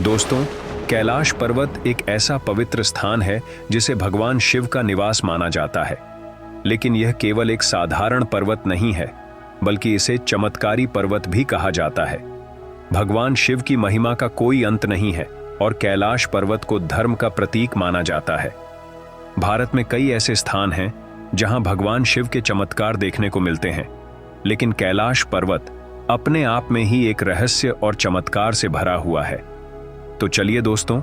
दोस्तों, कैलाश पर्वत एक ऐसा पवित्र स्थान है जिसे भगवान शिव का निवास माना जाता है। लेकिन यह केवल एक साधारण पर्वत नहीं है, बल्कि इसे चमत्कारी पर्वत भी कहा जाता है। भगवान शिव की महिमा का कोई अंत नहीं है और कैलाश पर्वत को धर्म का प्रतीक माना जाता है। भारत में कई ऐसे स्थान हैं जहां भगवान शिव के चमत्कार देखने को मिलते हैं, लेकिन कैलाश पर्वत अपने आप में ही एक रहस्य और चमत्कार से भरा हुआ है। तो चलिए दोस्तों,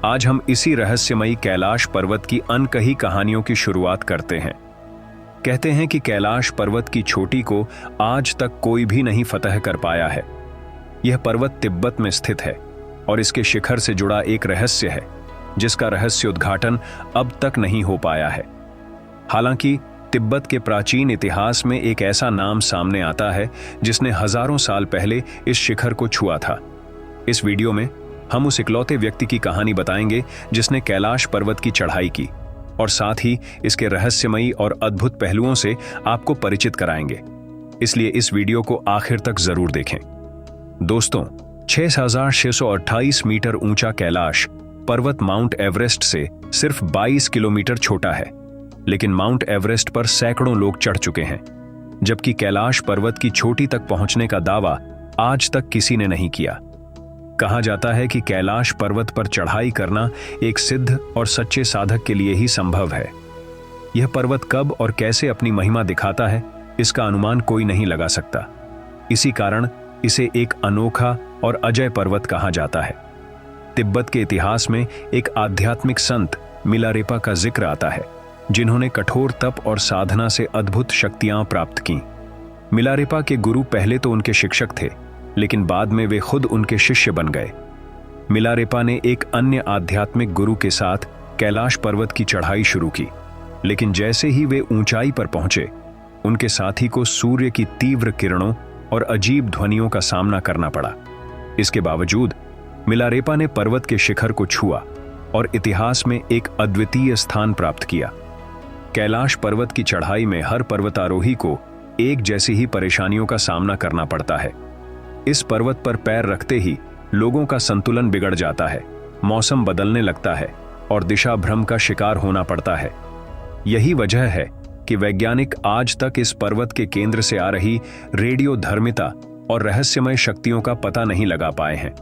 आज हम इसी रहस्यमयी कैलाश पर्वत की अनकही कहानियों की शुरुआत करते हैं। कहते हैं कि कैलाश पर्वत की चोटी को आज तक कोई भी नहीं फतह कर पाया है। यह पर्वत तिब्बत में स्थित है और इसके शिखर से जुड़ा एक रहस्य है, जिसका रहस्य उद्घाटन अब तक नहीं हो पाया है। हालांकि तिब्बत के प्राचीन इतिहास में एक ऐसा नाम सामने आता है जिसने हजारों साल पहले इस शिखर को छुआ था। इस वीडियो में हम उस इकलौते व्यक्ति की कहानी बताएंगे जिसने कैलाश पर्वत की चढ़ाई की, और साथ ही इसके रहस्यमयी और अद्भुत पहलुओं से आपको परिचित कराएंगे। इसलिए इस वीडियो को आखिर तक जरूर देखें। दोस्तों, 6,628 मीटर ऊंचा कैलाश पर्वत माउंट एवरेस्ट से सिर्फ 22 किलोमीटर छोटा है, लेकिन माउंट एवरेस्ट पर सैकड़ों लोग चढ़ चुके हैं, जबकि कैलाश पर्वत की चोटी तक पहुंचने का दावा आज तक किसी ने नहीं किया। कहा जाता है कि कैलाश पर्वत पर चढ़ाई करना एक सिद्ध और सच्चे साधक के लिए ही संभव है। यह पर्वत कब और कैसे अपनी महिमा दिखाता है, इसका अनुमान कोई नहीं लगा सकता। इसी कारण इसे एक अनोखा और अजय पर्वत कहा जाता है। तिब्बत के इतिहास में एक आध्यात्मिक संत मिलारेपा का जिक्र आता है, जिन्होंने कठोर तप और साधना से अद्भुत शक्तियां प्राप्त की। मिलारेपा के गुरु पहले तो उनके शिक्षक थे, लेकिन बाद में वे खुद उनके शिष्य बन गए। मिलारेपा ने एक अन्य आध्यात्मिक गुरु के साथ कैलाश पर्वत की चढ़ाई शुरू की, लेकिन जैसे ही वे ऊंचाई पर पहुंचे, उनके साथी को सूर्य की तीव्र किरणों और अजीब ध्वनियों का सामना करना पड़ा। इसके बावजूद मिलारेपा ने पर्वत के शिखर को छुआ और इतिहास में एक अद्वितीय स्थान प्राप्त किया। कैलाश पर्वत की चढ़ाई में हर पर्वतारोही को एक जैसी ही परेशानियों का सामना करना पड़ता है। इस पर्वत पर पैर रखते ही लोगों का संतुलन बिगड़ जाता है, मौसम बदलने लगता है और दिशा भ्रम का शिकार होना पड़ता है। यही वजह है कि वैज्ञानिक आज तक इस पर्वत के केंद्र से आ रही रेडियोधर्मिता और रहस्यमय शक्तियों का पता नहीं लगा पाए हैं।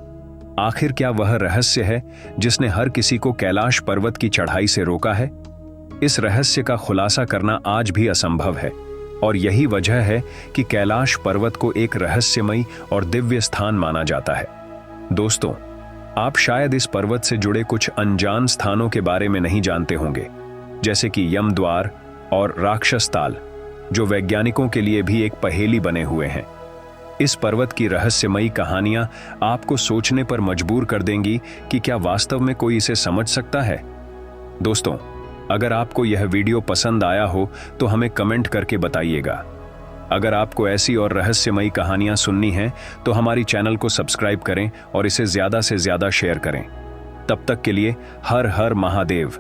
आखिर क्या वह रहस्य है जिसने हर किसी को कैलाश पर्वत की चढ़ाई से रोका है? इस रहस्य का खुलासा करना आज भी असंभव है, और यही वजह है कि कैलाश पर्वत को एक रहस्यमयी और दिव्य स्थान माना जाता है। दोस्तों, आप शायद इस पर्वत से जुड़े कुछ अनजान स्थानों के बारे में नहीं जानते होंगे, जैसे कि यमद्वार और राक्षस ताल, जो वैज्ञानिकों के लिए भी एक पहेली बने हुए हैं। इस पर्वत की रहस्यमयी कहानियां आपको सोचने पर मजबूर कर देंगी कि क्या वास्तव में कोई इसे समझ सकता है। दोस्तों, अगर आपको यह वीडियो पसंद आया हो तो हमें कमेंट करके बताइएगा। अगर आपको ऐसी और रहस्यमयी कहानियां सुननी हैं तो हमारी चैनल को सब्सक्राइब करें और इसे ज्यादा से ज्यादा शेयर करें। तब तक के लिए हर हर महादेव।